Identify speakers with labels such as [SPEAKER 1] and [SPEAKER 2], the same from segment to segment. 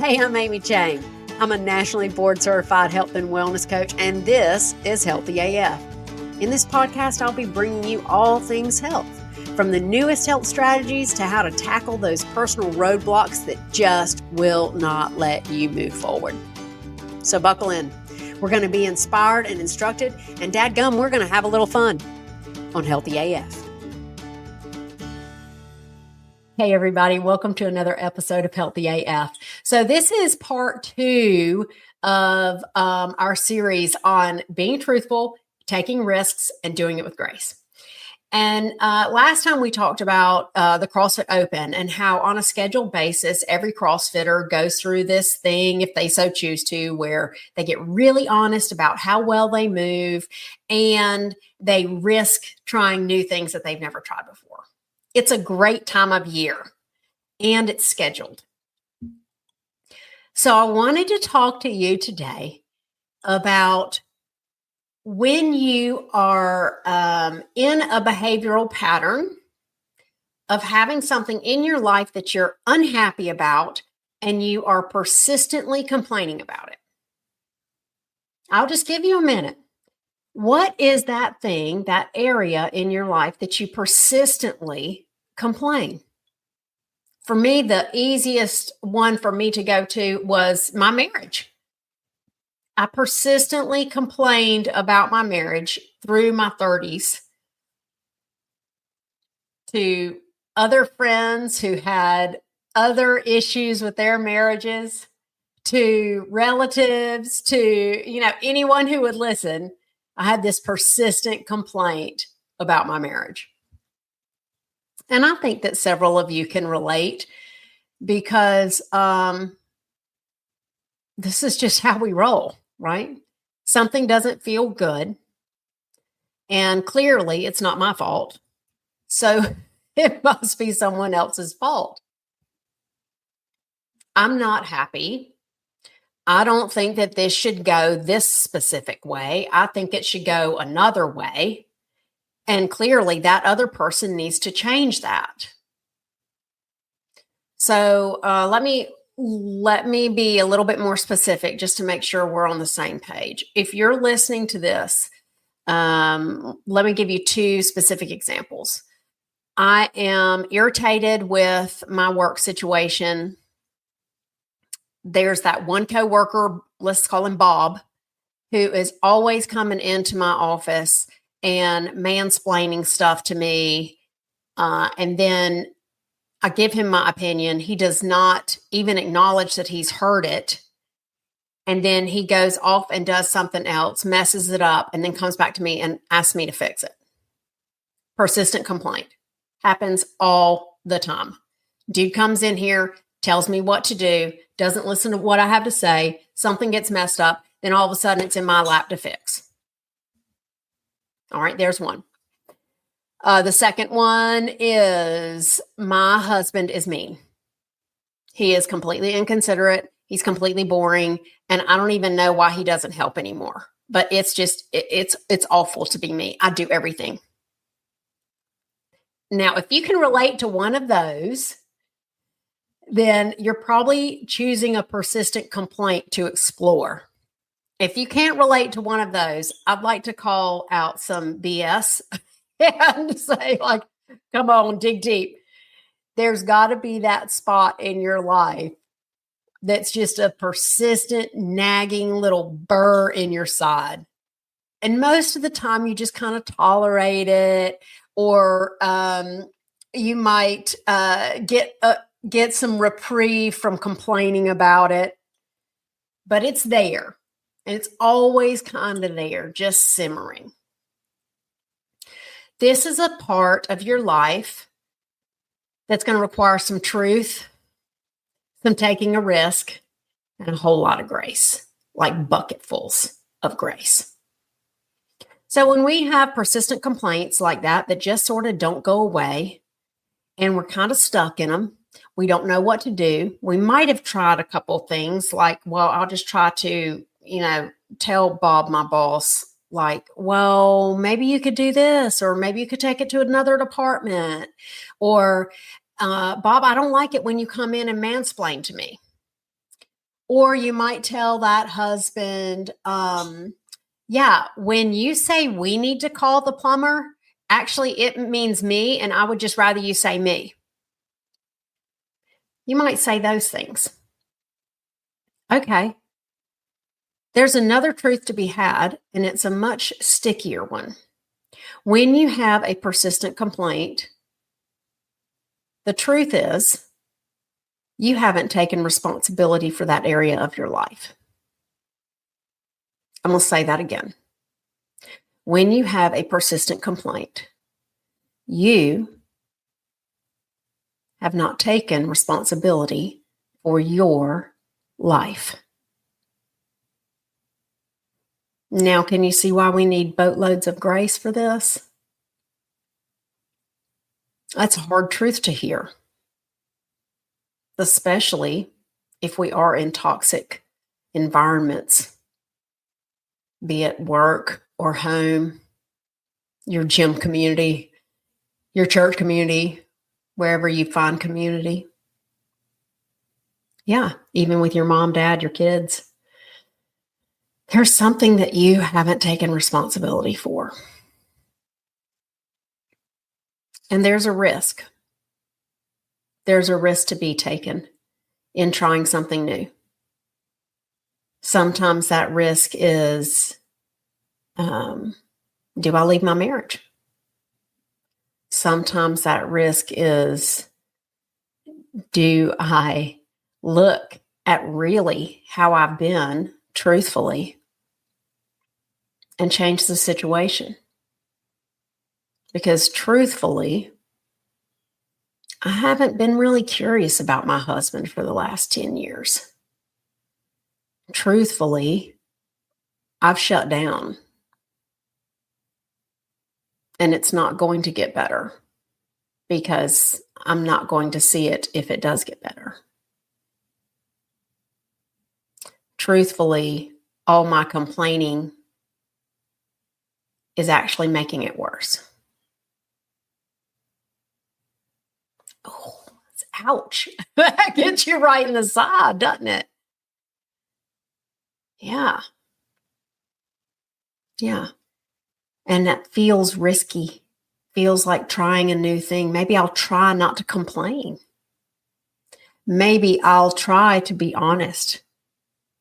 [SPEAKER 1] Hey, I'm Amy Chang. I'm a nationally board certified health and wellness coach, and this is Healthy AF. In this podcast, I'll be bringing you all things health, from the newest health strategies to how to tackle those personal roadblocks that just will not let you move forward. So buckle in. We're going to be inspired and instructed, and dadgum, we're going to have a little fun on Healthy AF. Hey, everybody. Welcome to another episode of Healthy AF. So this is part 2 of our series on being truthful, taking risks, and doing it with grace. And last time we talked about the CrossFit Open and how on a scheduled basis, every CrossFitter goes through this thing, if they so choose to, where they get really honest about how well they move and they risk trying new things that they've never tried before. It's a great time of year and it's scheduled. So I wanted to talk to you today about when you are in a behavioral pattern of having something in your life that you're unhappy about and you are persistently complaining about it. I'll just give you a minute. What is that thing, that area in your life that you persistently complain? For me, the easiest one for me to go to was my marriage. I persistently complained about my marriage through my 30s to other friends who had other issues with their marriages, to relatives, to, anyone who would listen. I had this persistent complaint about my marriage. And I think that several of you can relate because this is just how we roll, right? Something doesn't feel good. And clearly it's not my fault. So it must be someone else's fault. I'm not happy. I don't think that this should go this specific way. I think it should go another way. And clearly that other person needs to change that. So let me be a little bit more specific just to make sure we're on the same page. If you're listening to this, let me give you 2 specific examples. I am irritated with my work situation. There's that one coworker, let's call him Bob, who is always coming into my office and mansplaining stuff to me. And then I give him my opinion. He does not even acknowledge that he's heard it. And then he goes off and does something else, messes it up, and then comes back to me and asks me to fix it. Persistent complaint. Happens all the time. Dude comes in here, tells me what to do, doesn't listen to what I have to say, something gets messed up, then all of a sudden it's in my lap to fix. All right, there's one. The second one is my husband is mean. He is completely inconsiderate. He's completely boring. And I don't even know why he doesn't help anymore. But it's just, it's awful to be me. I do everything. Now, if you can relate to one of those, then you're probably choosing a persistent complaint to explore. If you can't relate to one of those, I'd like to call out some BS and say, like, come on, dig deep. There's got to be that spot in your life that's just a persistent, nagging little burr in your side. And most of the time, you just kind of tolerate it, or you might get some reprieve from complaining about it. But it's there. And it's always kind of there, just simmering. This is a part of your life that's going to require some truth, some taking a risk, and a whole lot of grace, like bucketfuls of grace. So when we have persistent complaints like that just sort of don't go away, and we're kind of stuck in them, we don't know what to do. We might have tried a couple of things like, well, I'll just try to, tell Bob, my boss, like, well, maybe you could do this, or maybe you could take it to another department, or Bob, I don't like it when you come in and mansplain to me. Or you might tell that husband, yeah, when you say we need to call the plumber, actually it means me, and I would just rather you say me. You might say those things. Okay. There's another truth to be had, and it's a much stickier one. When you have a persistent complaint, the truth is you haven't taken responsibility for that area of your life. I'm going to say that again. When you have a persistent complaint, you have not taken responsibility for your life. Now, can you see why we need boatloads of grace for this? That's a hard truth to hear, especially if we are in toxic environments, be it work or home, your gym community, your church community, wherever you find community. Yeah, even with your mom, dad, your kids. There's something that you haven't taken responsibility for. And there's a risk. There's a risk to be taken in trying something new. Sometimes that risk is, do I leave my marriage? Sometimes that risk is, do I look at really how I've been truthfully and change the situation? Because truthfully, I haven't been really curious about my husband for the last 10 years. Truthfully, I've shut down. And it's not going to get better because I'm not going to see it if it does get better. Truthfully, all my complaining is actually making it worse. Oh, ouch. That gets you right in the side, doesn't it? Yeah. Yeah. And that feels risky. Feels like trying a new thing. Maybe I'll try not to complain. Maybe I'll try to be honest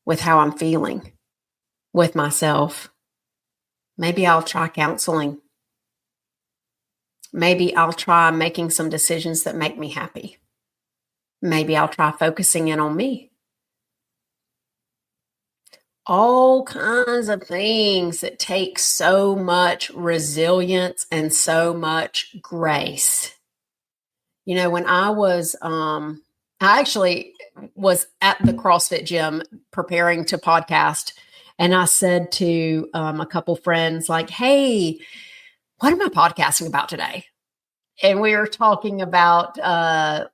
[SPEAKER 1] with how I'm feeling with myself. Maybe I'll try counseling. Maybe I'll try making some decisions that make me happy. Maybe I'll try focusing in on me. All kinds of things that take so much resilience and so much grace. You know, when I was, I actually was at the CrossFit gym preparing to podcast, and I said to a couple friends, like, hey, what am I podcasting about today? And we were talking about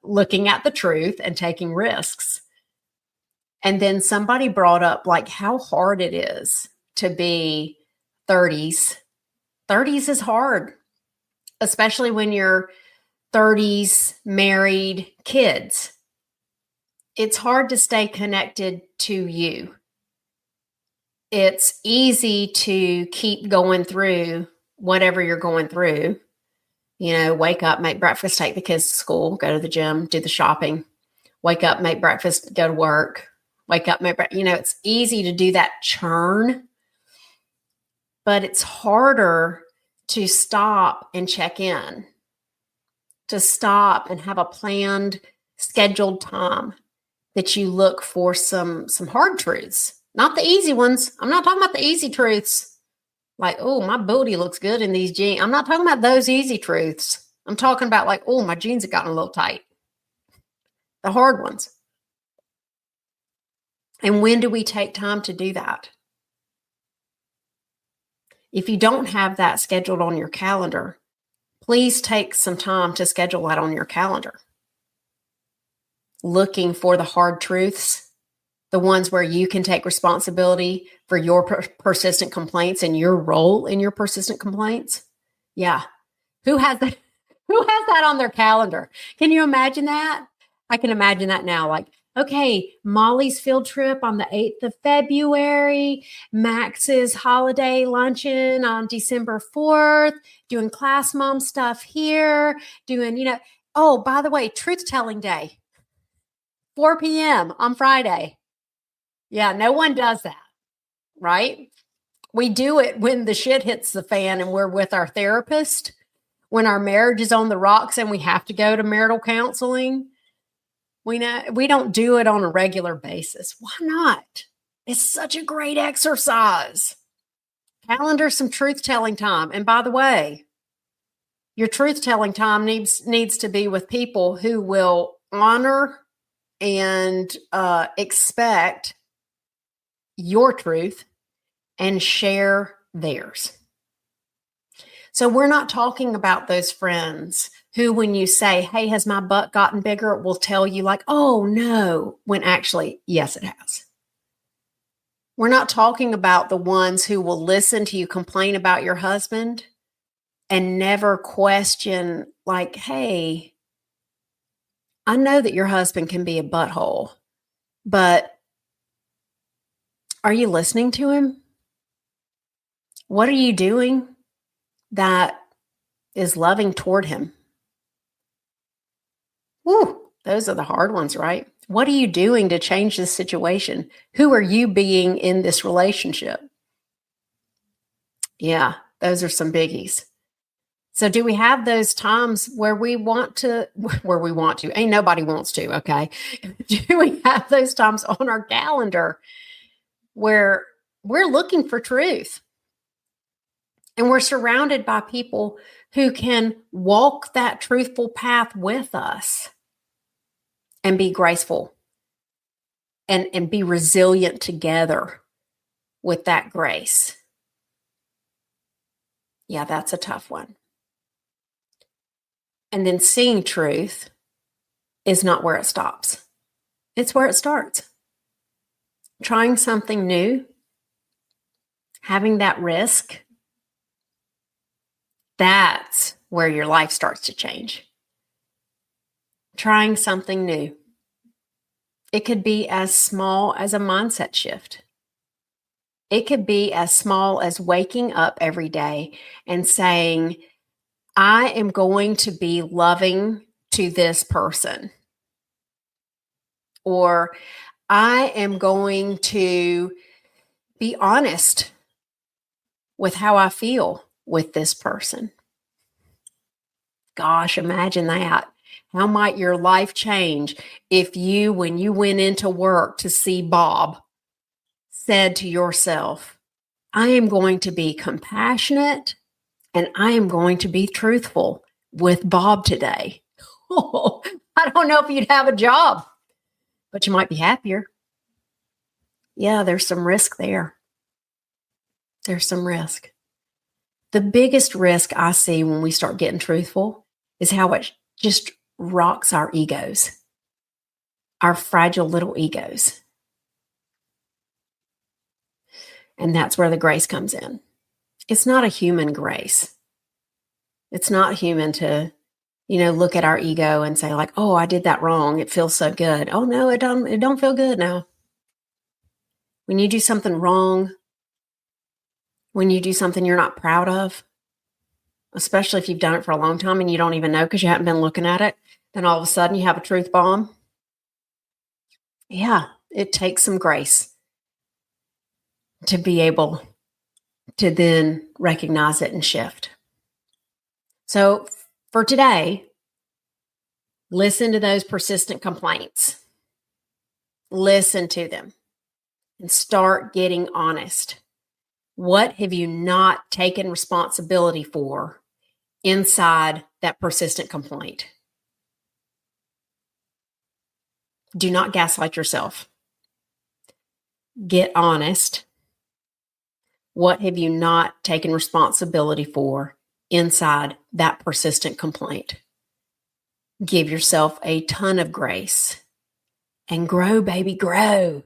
[SPEAKER 1] looking at the truth and taking risks. And then somebody brought up like how hard it is to be 30s. 30s is hard, especially when you're 30s, married, kids. It's hard to stay connected to you. It's easy to keep going through whatever you're going through. You know, wake up, make breakfast, take the kids to school, go to the gym, do the shopping, wake up, make breakfast, go to work, wake up, make breakfast. You know, it's easy to do that churn, but it's harder to stop and check in, to stop and have a planned, scheduled time that you look for some hard truths, not the easy ones. I'm not talking about the easy truths. Like, oh, my booty looks good in these jeans. I'm not talking about those easy truths. I'm talking about like, oh, my jeans have gotten a little tight. The hard ones. And when do we take time to do that? If you don't have that scheduled on your calendar, please take some time to schedule that on your calendar. Looking for the hard truths, the ones where you can take responsibility for your persistent complaints and your role in your persistent complaints. Yeah. Who has that? Who has that on their calendar? Can you imagine that? I can imagine that now. Like, Okay, Molly's field trip on the 8th of February, Max's holiday luncheon on December 4th, doing class mom stuff here, doing, oh, by the way, truth telling day, 4 p.m. on Friday. Yeah, no one does that, right? We do it when the shit hits the fan and we're with our therapist, when our marriage is on the rocks and we have to go to marital counseling. We don't do it on a regular basis. Why not? It's such a great exercise. Calendar some truth telling time. And by the way, your truth telling time needs to be with people who will honor and expect your truth and share theirs. So we're not talking about those friends who, when you say, hey, has my butt gotten bigger, will tell you like, oh, no, when actually, yes, it has. We're not talking about the ones who will listen to you complain about your husband and never question like, hey, I know that your husband can be a butthole, but are you listening to him? What are you doing that is loving toward him? Woo, those are the hard ones, right? What are you doing to change this situation? Who are you being in this relationship? Yeah, those are some biggies. So do we have those times where we want to, ain't nobody wants to, okay? Do we have those times on our calendar where we're looking for truth and we're surrounded by people who can walk that truthful path with us and be graceful and be resilient together with that grace? Yeah, that's a tough one. And then seeing truth is not where it stops. It's where it starts. Trying something new, having that risk, that's where your life starts to change. Trying something new. It could be as small as a mindset shift. It could be as small as waking up every day and saying, I am going to be loving to this person. Or I am going to be honest with how I feel with this person. Gosh, imagine that. How might your life change if you, when you went into work to see Bob, said to yourself, I am going to be compassionate and I am going to be truthful with Bob today. I don't know if you'd have a job, but you might be happier. Yeah, there's some risk there. There's some risk. The biggest risk I see when we start getting truthful is how it just rocks our egos, our fragile little egos. And that's where the grace comes in. It's not a human grace. It's not human to, look at our ego and say like, oh, I did that wrong. It feels so good. Oh no, it don't feel good now. When you do something wrong, when you do something you're not proud of, especially if you've done it for a long time and you don't even know because you haven't been looking at it, then all of a sudden you have a truth bomb. Yeah, it takes some grace to be able to then recognize it and shift. So for today, listen to those persistent complaints. Listen to them and start getting honest. What have you not taken responsibility for inside that persistent complaint? Do not gaslight yourself. Get honest. What have you not taken responsibility for inside that persistent complaint? Give yourself a ton of grace and grow, baby, grow.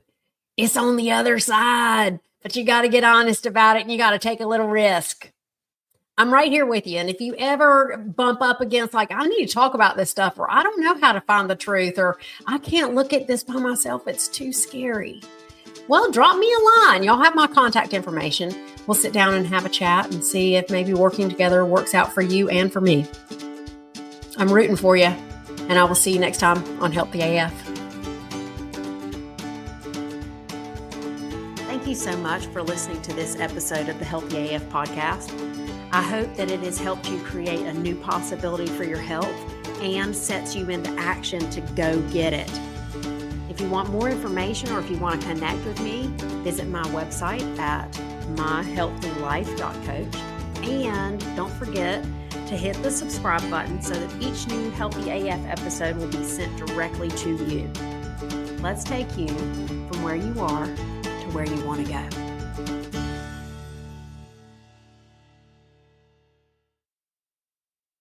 [SPEAKER 1] It's on the other side, but you got to get honest about it and you got to take a little risk. I'm right here with you. And if you ever bump up against like, I need to talk about this stuff, or I don't know how to find the truth, or I can't look at this by myself, it's too scary. Well, drop me a line. Y'all have my contact information. We'll sit down and have a chat and see if maybe working together works out for you and for me. I'm rooting for you, and I will see you next time on Healthy AF. Thank you so much for listening to this episode of the Healthy AF podcast. I hope that it has helped you create a new possibility for your health and sets you into action to go get it. If you want more information or if you want to connect with me, visit my website at myhealthylife.coach. And don't forget to hit the subscribe button so that each new Healthy AF episode will be sent directly to you. Let's take you from where you are to where you want to go.